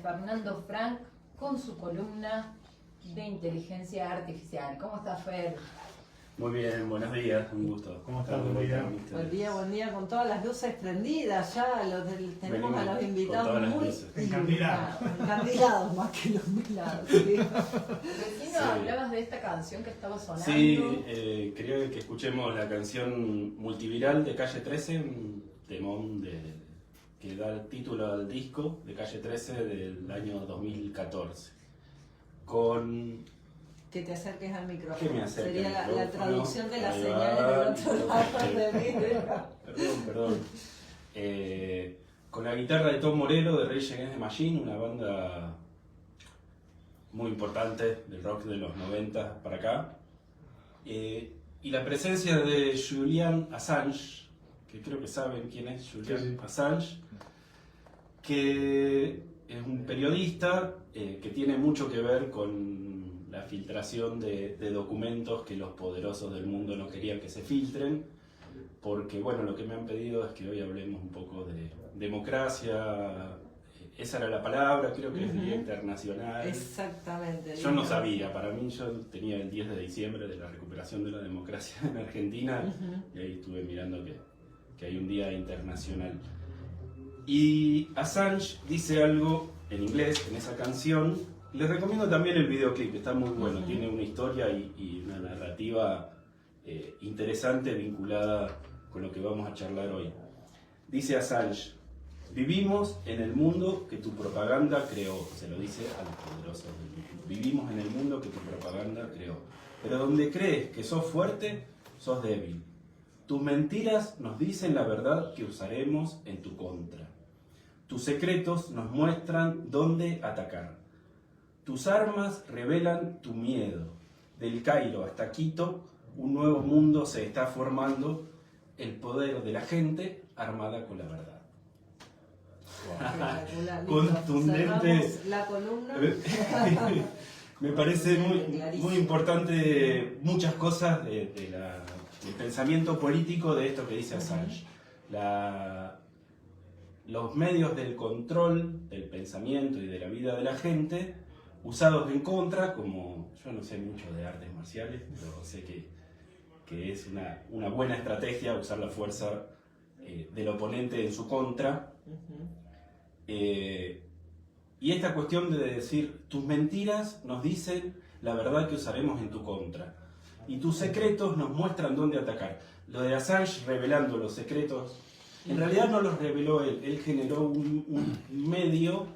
Fernando Frank con su columna de inteligencia artificial. ¿Cómo está, Fer? Muy bien, buenos días, un gusto. ¿Cómo estás? Buen día, con todas las luces prendidas ya, tenemos a los invitados muy encandilados más que iluminados. ¿Sí? Recién hablabas de esta canción que estaba sonando. Sí, quería que escuchemos la canción Multiviral de Calle 13, un temón que da el título al disco de Calle 13 del año 2014. Que te acerques al micrófono. Que me acerque Sería al la traducción de las Ahí señales va, del otro lado del video. Perdón. Con la guitarra de Tom Morello de Rage Against the Machine, una banda muy importante del rock de los 90 para acá. Y la presencia de Julian Assange, que creo que saben quién es Julian Assange, que es un periodista que tiene mucho que ver con la filtración de documentos que los poderosos del mundo no querían que se filtren, porque bueno, lo que me han pedido es que hoy hablemos un poco de democracia. Esa era la palabra, creo que es Día Internacional. Exactamente. Yo no sabía, para mí yo tenía el 10 de diciembre de la recuperación de la democracia en Argentina, y ahí estuve mirando que hay un Día Internacional. Y Assange dice algo en inglés en esa canción. Les recomiendo también el videoclip, está muy bueno, tiene una historia y una narrativa interesante vinculada con lo que vamos a charlar hoy. Dice Assange: vivimos en el mundo que tu propaganda creó. Se lo dice a los poderosos del mundo. Vivimos en el mundo que tu propaganda creó. Pero donde crees que sos fuerte, sos débil. Tus mentiras nos dicen la verdad que usaremos en tu contra. Tus secretos nos muestran dónde atacar. Tus armas revelan tu miedo. Del Cairo hasta Quito, un nuevo mundo se está formando. El poder de la gente armada con la verdad. Wow. Contundente. La columna. Me parece muy importante muchas cosas del pensamiento político de esto que dice Assange. Los medios del control del pensamiento y de la vida de la gente usados en contra, como yo no sé mucho de artes marciales, pero sé que es una buena estrategia usar la fuerza del oponente en su contra. Y esta cuestión de decir, tus mentiras nos dicen la verdad que usaremos en tu contra, y tus secretos nos muestran dónde atacar. Lo de Assange revelando los secretos, en realidad no los reveló él generó un medio.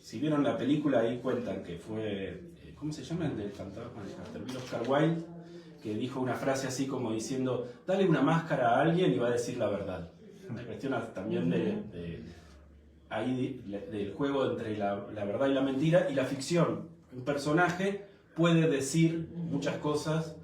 Si vieron la película, ahí cuentan que fue, ¿cómo se llama? El del fantasma de Canterville, Oscar Wilde, que dijo una frase así como diciendo, dale una máscara a alguien y va a decir la verdad. Una cuestión también del juego entre la verdad y la mentira y la ficción. Un personaje puede decir muchas cosas.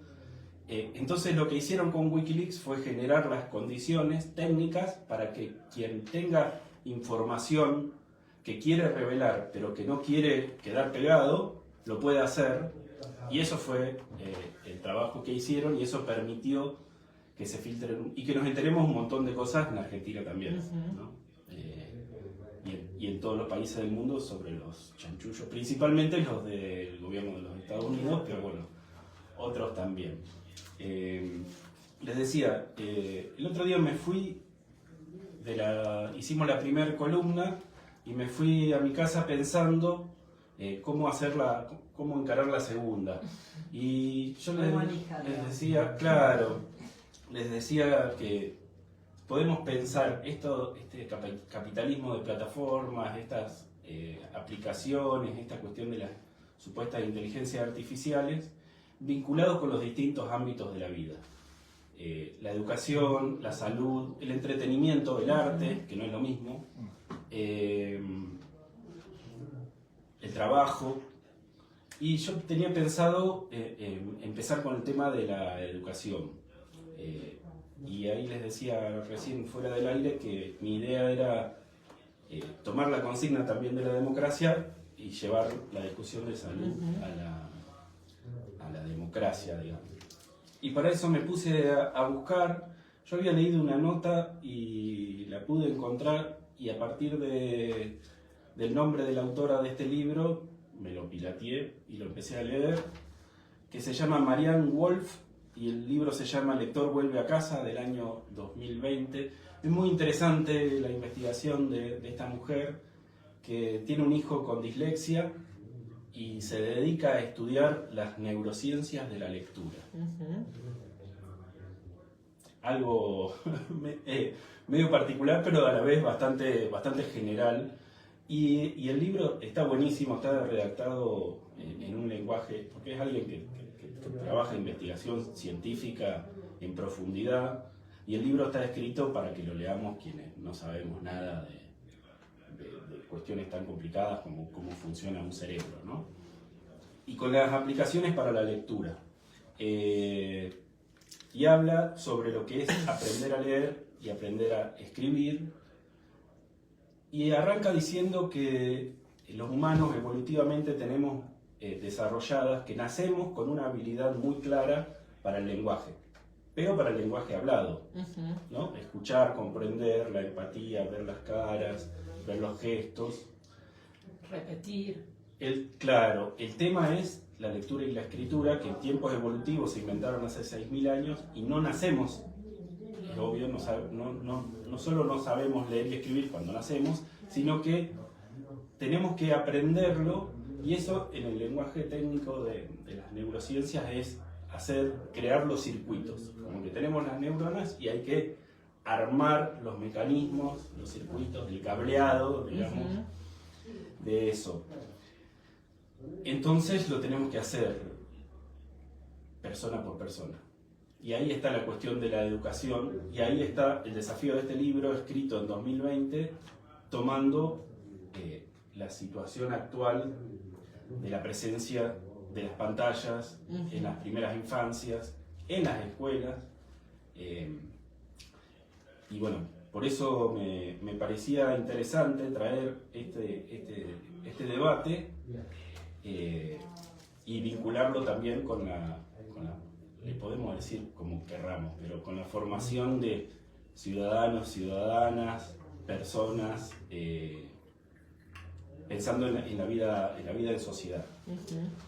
Entonces lo que hicieron con Wikileaks fue generar las condiciones técnicas para que quien tenga información que quiere revelar pero que no quiere quedar pegado, lo pueda hacer. Y eso fue el trabajo que hicieron, y eso permitió que se filtren y que nos enteremos un montón de cosas en Argentina también, ¿no? Y en todos los países del mundo sobre los chanchullos, principalmente los del gobierno de los Estados Unidos, pero bueno, otros también. Les decía, el otro día me fui hicimos la primera columna y me fui a mi casa pensando cómo encarar la segunda. Y yo les decía, claro, les decía que podemos pensar este capitalismo de plataformas, estas aplicaciones, esta cuestión de las supuestas inteligencias artificiales, vinculados con los distintos ámbitos de la vida. La educación, la salud, el entretenimiento, el arte, que no es lo mismo, el trabajo. Y yo tenía pensado empezar con el tema de la educación. Y ahí les decía recién fuera del aire que mi idea era tomar la consigna también de la democracia y llevar la discusión de salud a la democracia, digamos. Y para eso me puse a buscar. Yo había leído una nota y la pude encontrar, y a partir de del nombre de la autora de este libro, me lo pirateé y lo empecé a leer, que se llama Marianne Wolf, y el libro se llama Lector vuelve a casa, del año 2020. Es muy interesante la investigación de esta mujer que tiene un hijo con dislexia y se dedica a estudiar las neurociencias de la lectura. Algo medio particular, pero a la vez bastante general. Y el libro está buenísimo, está redactado en un lenguaje, porque es alguien que trabaja investigación científica en profundidad, y el libro está escrito para que lo leamos quienes no sabemos nada de cuestiones tan complicadas como cómo funciona un cerebro, ¿no? Y con las aplicaciones para la lectura. Y habla sobre lo que es aprender a leer y aprender a escribir. Y arranca diciendo que los humanos evolutivamente tenemos desarrolladas, que nacemos con una habilidad muy clara para el lenguaje, pero para el lenguaje hablado, ¿no? Escuchar, comprender, la empatía, ver las caras, ver los gestos. Repetir. Claro, el tema es la lectura y la escritura, que en tiempos evolutivos se inventaron hace 6.000 años y no nacemos. Es obvio, no solo no sabemos leer y escribir cuando nacemos, sino que tenemos que aprenderlo, y eso en el lenguaje técnico de las neurociencias es crear los circuitos. Como que tenemos las neuronas y hay que armar los mecanismos, los circuitos, el cableado, digamos, de eso. Entonces lo tenemos que hacer persona por persona. Y ahí está la cuestión de la educación, y ahí está el desafío de este libro, escrito en 2020, tomando la situación actual de la presencia de las pantallas en las primeras infancias, en las escuelas. Y bueno, por eso me parecía interesante traer este debate y vincularlo también con la, le podemos decir como querramos, pero con la formación de ciudadanos, ciudadanas, personas, pensando en la vida en sociedad.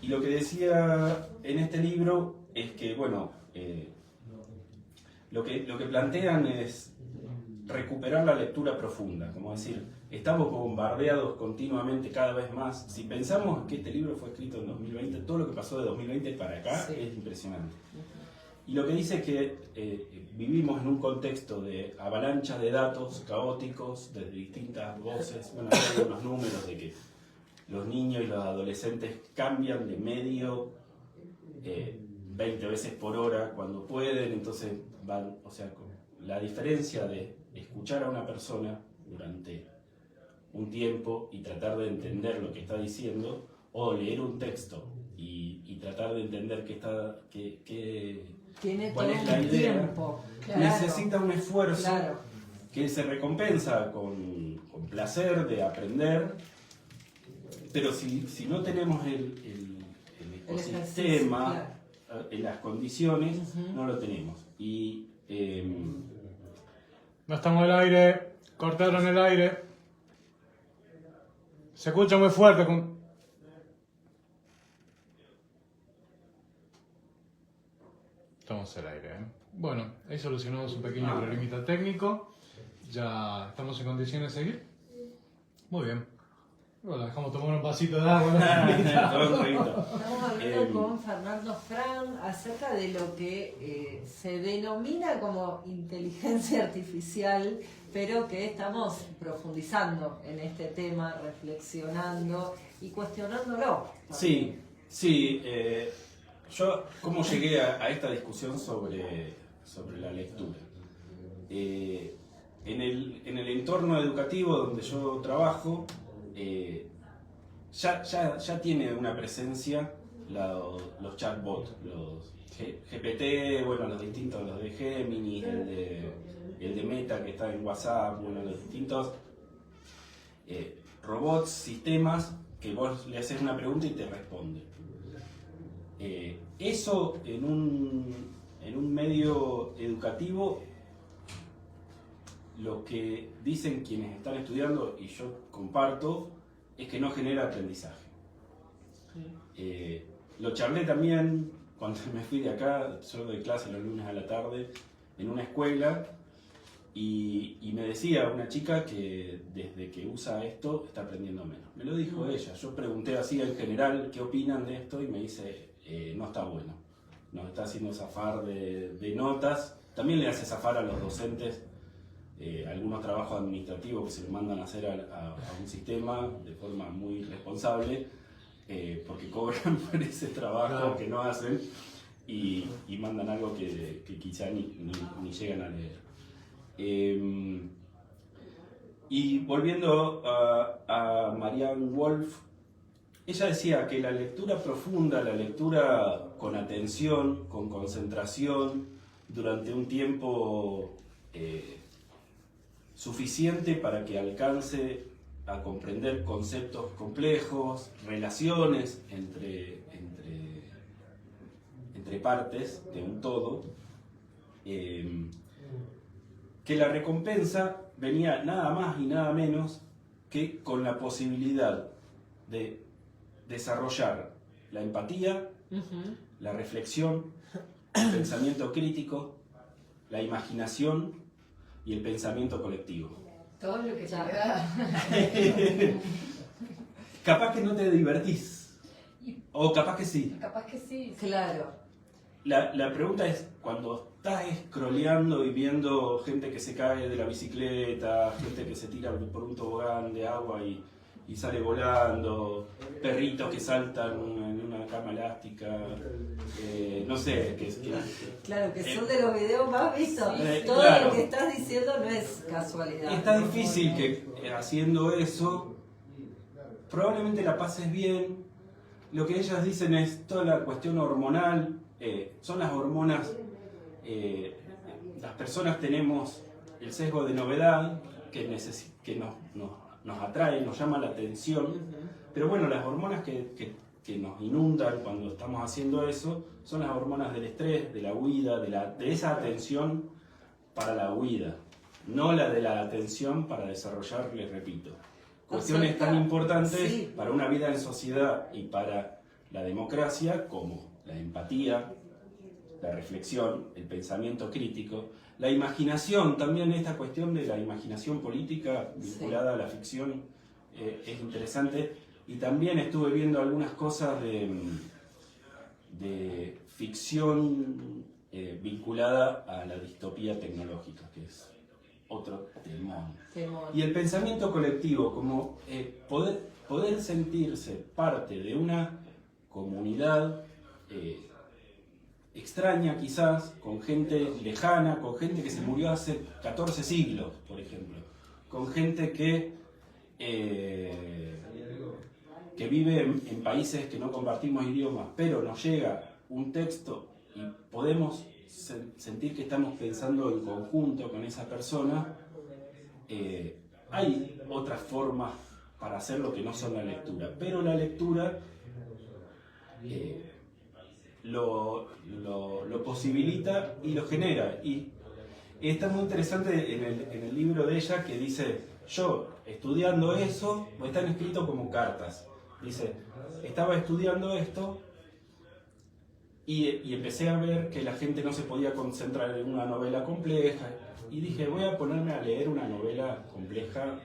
Y lo que decía en este libro es que, bueno, lo que plantean es recuperar la lectura profunda, como decir, estamos bombardeados continuamente cada vez más. Si pensamos que este libro fue escrito en 2020, todo lo que pasó de 2020 para acá es impresionante. Y lo que dice es que vivimos en un contexto de avalancha de datos caóticos, de distintas voces. Bueno, hay unos números de que los niños y los adolescentes cambian de medio 20 veces por hora cuando pueden, entonces van, o sea, la diferencia de escuchar a una persona durante un tiempo y tratar de entender lo que está diciendo, o leer un texto y tratar de entender cuál es la idea, tiempo. Claro. Necesita un esfuerzo que se recompensa con placer de aprender, pero si no tenemos el ecosistema en las condiciones, no lo tenemos. Y no estamos al aire, cortaron el aire. Se escucha muy fuerte. Estamos al aire, ¿eh? Bueno, ahí solucionamos un pequeño problemita técnico. Ya estamos en condiciones de seguir. Muy bien. Bueno, dejamos tomar un vasito de agua. Estamos hablando con Fernando Fran acerca de lo que se denomina como inteligencia artificial, pero que estamos profundizando en este tema, reflexionando y cuestionándolo. Sí. Yo, ¿cómo llegué a esta discusión sobre la lectura? En el entorno educativo donde yo trabajo, ya tiene una presencia los chatbots, los GPT, bueno, los distintos, los de Gemini, el de Meta que está en WhatsApp, bueno, los distintos robots, sistemas que vos le haces una pregunta y te responde. Eso en un medio educativo, lo que dicen quienes están estudiando, y yo comparto, es que no genera aprendizaje. Lo charlé también cuando me fui de acá, yo doy clase los lunes a la tarde en una escuela, y me decía una chica que desde que usa esto está aprendiendo menos. Me lo dijo ella. Yo pregunté así en general qué opinan de esto y me dice, no está bueno. Nos está haciendo zafar de notas. También le hace zafar a los docentes algunos trabajos administrativos que se le mandan a hacer a un sistema de forma muy responsable, porque cobran por ese trabajo que no hacen y mandan algo que quizá ni llegan a leer. Y volviendo a Marianne Wolf, ella decía que la lectura profunda, la lectura con atención, con concentración, durante un tiempo suficiente para que alcance a comprender conceptos complejos, relaciones entre partes de un todo, que la recompensa venía nada más y nada menos que con la posibilidad de desarrollar la empatía, la reflexión, el pensamiento crítico, la imaginación y el pensamiento colectivo. Todo lo que te da. Capaz que no te divertís, o capaz que sí. Capaz que sí. Claro. La pregunta es, cuando estás scrolleando y viendo gente que se cae de la bicicleta, gente que se tira por un tobogán de agua y sale volando, perritos que saltan en una cama elástica, no sé, claro, que son de los videos más vistos. Todo claro, lo que estás diciendo no es casualidad. Está difícil que haciendo eso probablemente la pases bien. Lo que ellas dicen es toda la cuestión hormonal, son las hormonas. Las personas tenemos el sesgo de novedad que nos atrae, nos llama la atención, pero bueno, las hormonas que nos inundan cuando estamos haciendo eso son las hormonas del estrés, de la huida, de esa atención para la huida, no la de la atención para desarrollar, les repito, cuestiones tan importantes para una vida en sociedad y para la democracia como la empatía, la reflexión, el pensamiento crítico, la imaginación, también esta cuestión de la imaginación política vinculada a la ficción es interesante, y también estuve viendo algunas cosas de ficción vinculada a la distopía tecnológica, que es otro temón. Y el pensamiento colectivo, como poder sentirse parte de una comunidad extraña quizás, con gente lejana, con gente que se murió hace 14 siglos, por ejemplo, con gente que vive en países que no compartimos idiomas, pero nos llega un texto y podemos sentir que estamos pensando en conjunto con esa persona. Hay otras formas para hacerlo que no son la lectura, pero la lectura lo posibilita y lo genera. Y está muy interesante en el libro de ella que dice, yo estudiando eso, están escritos como cartas, dice, estaba estudiando esto y empecé a ver que la gente no se podía concentrar en una novela compleja, y dije, voy a ponerme a leer una novela compleja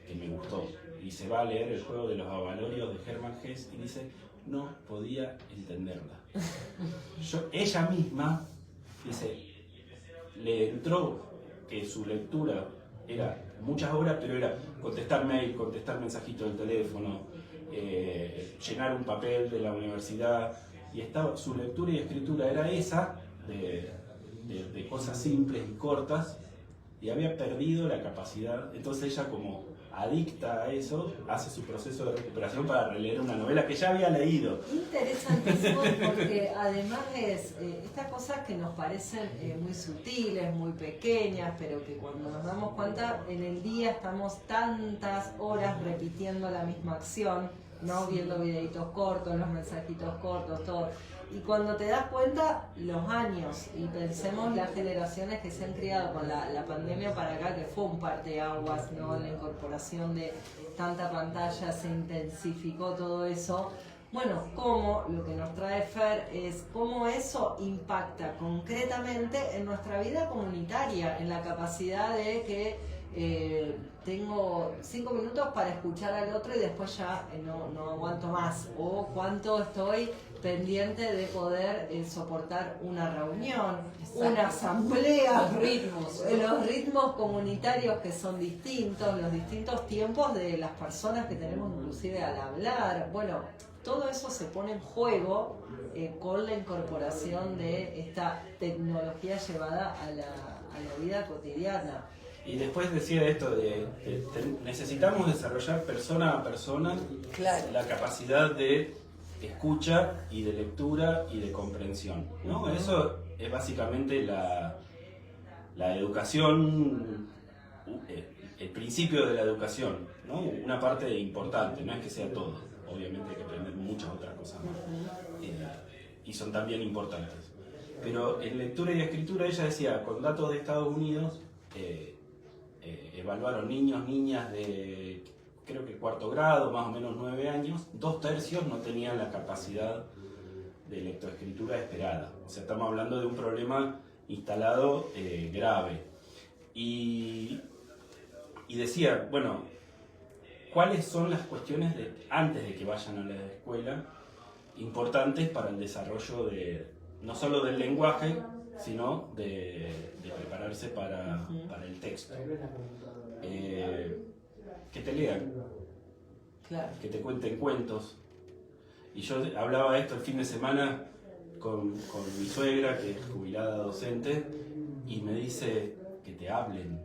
que me gustó, y se va a leer El juego de los avalorios de Hermann Hesse y dice, no podía entenderla. Ella misma, dice, le entró que su lectura era muchas horas, pero era contestar mail, contestar mensajitos del teléfono, llenar un papel de la universidad, y su lectura y escritura era esa, de cosas simples y cortas, y había perdido la capacidad. Entonces ella, como adicta a eso, hace su proceso de recuperación para releer una novela que ya había leído. Interesantísimo, porque además es estas cosas que nos parecen muy sutiles, muy pequeñas, pero que cuando nos damos cuenta en el día estamos tantas horas repitiendo la misma acción, ¿no? Viendo videitos cortos, los mensajitos cortos, todo. Y cuando te das cuenta, los años, y pensemos las generaciones que se han criado con la pandemia para acá, que fue un parteaguas, ¿no? La incorporación de tanta pantalla, se intensificó todo eso. Bueno, cómo lo que nos trae Fer es cómo eso impacta concretamente en nuestra vida comunitaria, en la capacidad de que tengo 5 minutos para escuchar al otro y después ya no aguanto más, o cuánto estoy pendiente de poder soportar una reunión, una asamblea, los ritmos comunitarios que son distintos, los distintos tiempos de las personas que tenemos inclusive al hablar. Bueno, todo eso se pone en juego con la incorporación de esta tecnología llevada a la vida cotidiana. Y después decía esto de necesitamos desarrollar persona a persona la capacidad de escucha y de lectura y de comprensión, ¿no? Eso es básicamente la educación, el principio de la educación, ¿no? Una parte importante, no es que sea todo, obviamente hay que aprender muchas otras cosas más, y son también importantes. Pero en lectura y escritura ella decía, con datos de Estados Unidos, evaluaron niños, niñas de creo que 4º grado, más o menos 9 años, 2/3 no tenían la capacidad de lectoescritura esperada. O sea, estamos hablando de un problema instalado grave. Y decía, bueno, ¿cuáles son las cuestiones antes de que vayan a la escuela importantes para el desarrollo no solo del lenguaje, sino de prepararse para el texto? Que te lean, claro, que te cuenten cuentos. Y yo hablaba de esto el fin de semana con mi suegra, que es jubilada docente, y me dice que te hablen.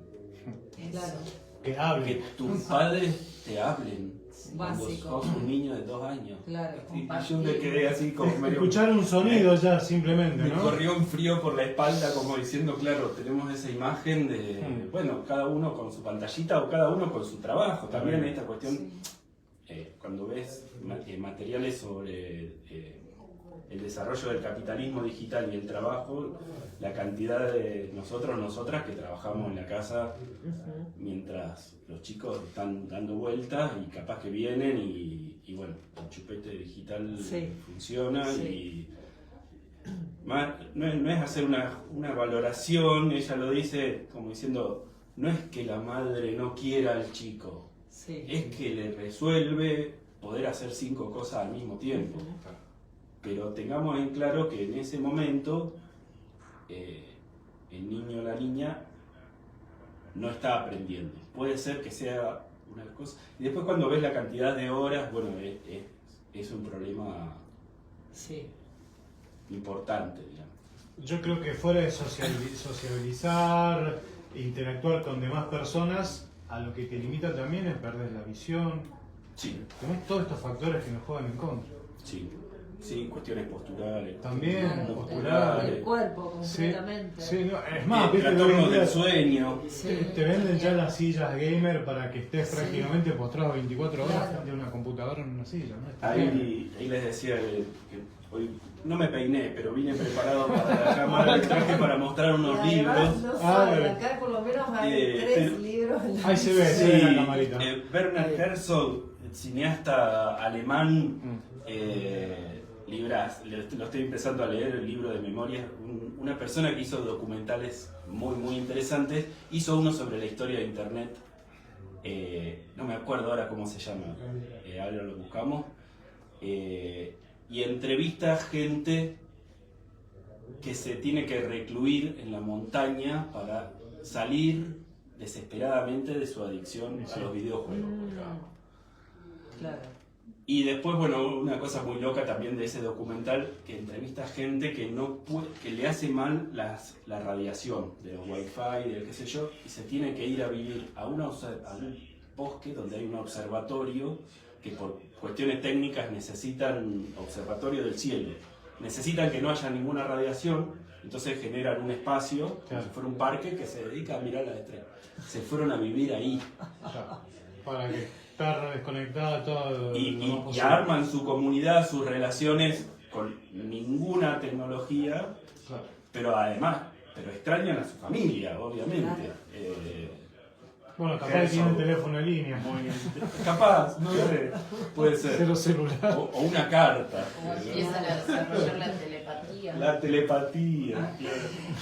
Claro. Que hablen. Que tus padres te hablen. Básico. Vos sos un niño de 2 años. Claro, y yo me quedé así como medio... Escuchar un sonido ya simplemente, Me ¿no? corrió un frío por la espalda como diciendo, claro, tenemos esa imagen de, bueno, cada uno con su pantallita o cada uno con su trabajo. También esta cuestión, cuando ves materiales sobre el desarrollo del capitalismo digital y el trabajo, la cantidad de nosotras que trabajamos en la casa mientras los chicos están dando vueltas y capaz que vienen y bueno, el chupete digital funciona y no es hacer una valoración, ella lo dice como diciendo, no es que la madre no quiera al chico, es que le resuelve poder hacer 5 cosas al mismo tiempo. Pero tengamos en claro que en ese momento el niño o la niña no está aprendiendo. Puede ser que sea una cosa... Y después cuando ves la cantidad de horas, bueno, es un problema importante, digamos. Yo creo que fuera de sociabilizar, interactuar con demás personas, a lo que te limita también es perder la visión. Sí. Tenés todos estos factores que nos juegan en contra. Sí, cuestiones posturales. También, claro, posturales. el cuerpo, completamente. Sí, no, es más, el trastorno del sueño. Te venden ya las sillas gamer para que estés prácticamente postrado 24 horas Claro. frente a una computadora en una silla, ¿no? Ahí les decía que hoy no me peiné, pero vine preparado para la cámara, el traje para mostrar unos libros. No solo, acá por lo menos hay 3 libros. Ahí se ve la camarita. Werner Herzog, cineasta alemán, lo estoy empezando a leer, el libro de memorias, una persona que hizo documentales muy interesantes, hizo uno sobre la historia de internet, no me acuerdo ahora cómo se llama, ahora lo buscamos, y entrevista a gente que se tiene que recluir en la montaña para salir desesperadamente de su adicción a los videojuegos. Claro. Y después, bueno, una cosa muy loca también de ese documental, que entrevista a gente que que le hace mal la radiación de los wifi, del qué sé yo, y se tiene que ir a vivir a un bosque donde hay un observatorio, que por cuestiones técnicas necesitan observatorio del cielo. Necesitan que no haya ninguna radiación, entonces generan un espacio, como si fuera un parque, que se dedica a mirar las estrellas. Se fueron a vivir ahí. ¿Para qué? estar desconectada todo y arman su comunidad, sus relaciones con ninguna tecnología, claro. pero extrañan a su familia, obviamente. Claro. Bueno, capaz que tiene teléfono en línea. Capaz, no sé, puede ser. Cero celular. O una carta. O empiezan a desarrollar la telepatía. La telepatía.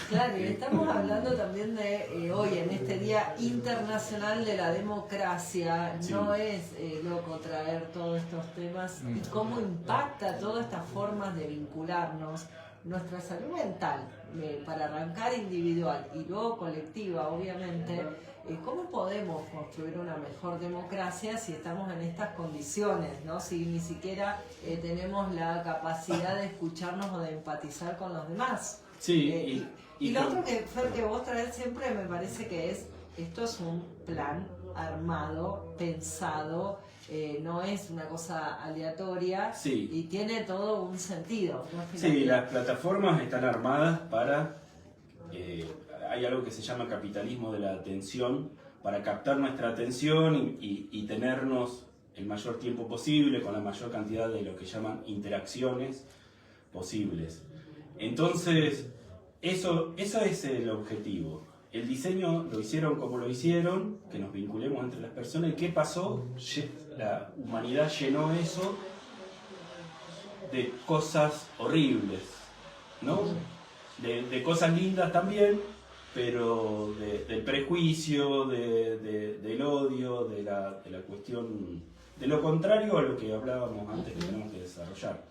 Claro, y estamos hablando también de hoy, en este Día Internacional de la Democracia. Sí. No es loco traer todos estos temas y cómo impacta todas estas formas de vincularnos. Nuestra salud mental, para arrancar individual y luego colectiva, obviamente, ¿cómo podemos construir una mejor democracia si estamos en estas condiciones, ¿no? Si ni siquiera tenemos la capacidad de escucharnos o de empatizar con los demás? Sí, y lo otro que, Fer, que vos traes siempre me parece que esto es un plan armado, pensado, no es una cosa aleatoria, sí. Y tiene todo un sentido, ¿no? Sí, las plataformas están armadas para... hay algo que se llama capitalismo de la atención, para captar nuestra atención y tenernos el mayor tiempo posible, con la mayor cantidad de lo que llaman interacciones posibles. Entonces, eso es el objetivo. El diseño lo hicieron como lo hicieron, que nos vinculemos entre las personas. ¿Y qué pasó? La humanidad llenó eso de cosas horribles, ¿no? De cosas lindas también, pero del prejuicio, del odio, de la cuestión, de lo contrario a lo que hablábamos antes que tenemos que desarrollar.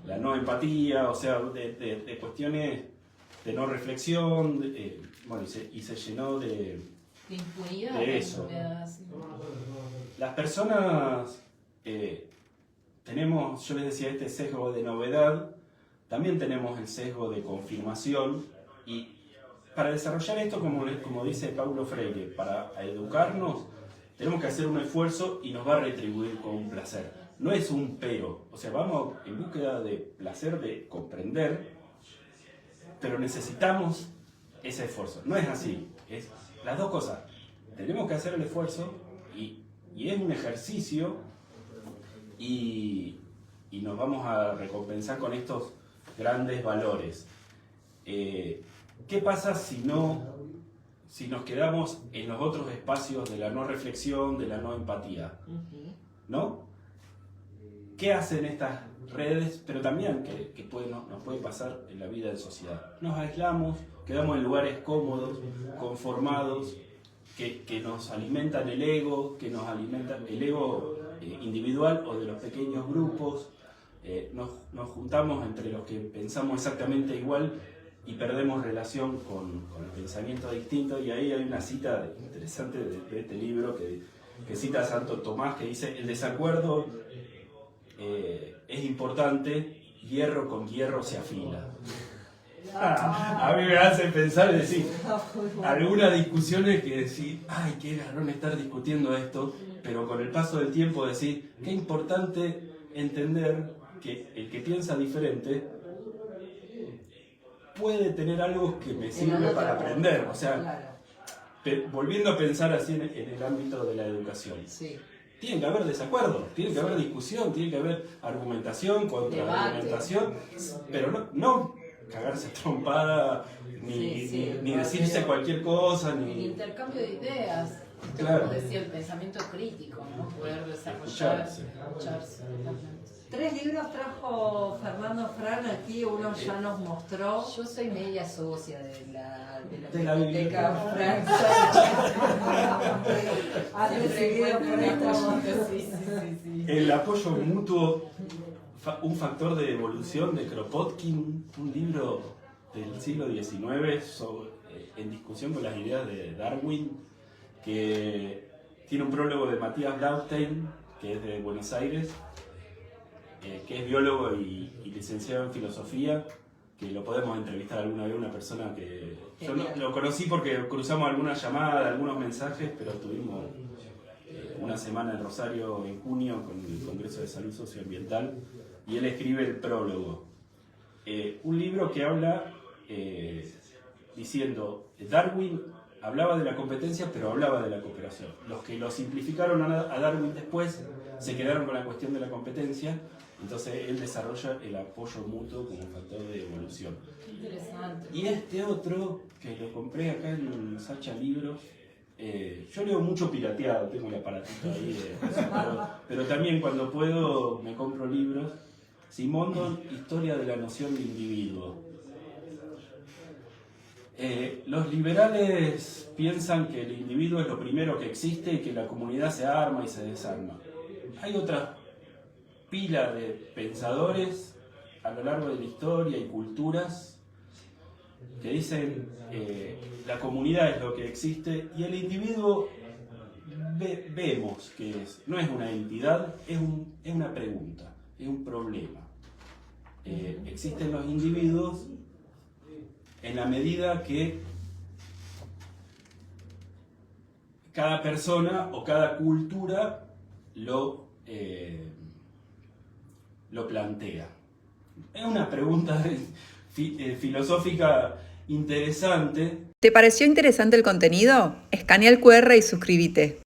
La no empatía, o sea, de cuestiones de no reflexión, bueno, y se llenó de impunidad, de eso. Las personas tenemos, yo les decía, este sesgo de novedad, también tenemos el sesgo de confirmación, y para desarrollar esto, como dice Paulo Freire, para educarnos, tenemos que hacer un esfuerzo y nos va a retribuir con un placer. No es un pero, o sea, vamos en búsqueda de placer, de comprender, pero necesitamos ese esfuerzo. No es así, es las dos cosas. Tenemos que hacer el esfuerzo y es un ejercicio y nos vamos a recompensar con estos grandes valores. ¿Qué pasa si nos quedamos en los otros espacios de la no reflexión, de la no empatía? ¿No? ¿Qué hacen estas redes? Pero también que nos puede pasar en la vida en sociedad. Nos aislamos, quedamos en lugares cómodos, conformados, que nos alimentan el ego, que nos alimentan el ego individual o de los pequeños grupos. Nos juntamos entre los que pensamos exactamente igual y perdemos relación con el pensamiento distinto. Y ahí hay una cita interesante de este libro que cita a Santo Tomás, que dice: el desacuerdo es importante, hierro con hierro se afila. A mí me hace pensar y decir, algunas discusiones que decir, ay, qué garrón estar discutiendo esto, pero con el paso del tiempo decir, qué importante entender que el que piensa diferente puede tener algo que me sirve para aprender. O sea, volviendo a pensar así en el ámbito de la educación. Sí. Tiene que haber desacuerdo, tiene que haber discusión, tiene que haber argumentación, contraargumentación, pero no cagarse trompada, ni decirse cualquier cosa, ni... El intercambio de ideas, claro. Como decía, el pensamiento crítico, ¿no? Poder desarrollar, escucharse. 3 libros trajo Fernando Fran aquí, uno ya nos mostró. Yo soy media socia de la biblioteca Fran. Ha recibido por esta. Sí. El apoyo mutuo, un factor de evolución de Kropotkin, un libro del siglo XIX en discusión con las ideas de Darwin, que tiene un prólogo de Matías Blaustein, que es de Buenos Aires, que es biólogo y licenciado en filosofía, que lo podemos entrevistar alguna vez, una persona que yo lo conocí porque cruzamos algunas llamadas, algunos mensajes, pero tuvimos una semana en Rosario en junio con el Congreso de Salud Socioambiental, y él escribe el prólogo. Un libro que habla diciendo, Darwin hablaba de la competencia, pero hablaba de la cooperación. Los que lo simplificaron a Darwin después se quedaron con la cuestión de la competencia, entonces él desarrolla el apoyo mutuo como factor de evolución. Interesante. Y este otro, que lo compré acá en Sacha Libros, yo leo mucho pirateado, tengo el aparatito ahí, pero también cuando puedo me compro libros. Simondon, Historia de la noción de individuo. Los liberales piensan que el individuo es lo primero que existe y que la comunidad se arma y se desarma. Hay otra pila de pensadores a lo largo de la historia y culturas que dicen la comunidad es lo que existe y el individuo vemos que es, no es una entidad, es una pregunta, es un problema. Existen los individuos en la medida que cada persona o cada cultura lo plantea. Es una pregunta filosófica interesante. ¿Te pareció interesante el contenido? Escanea el QR y suscríbete.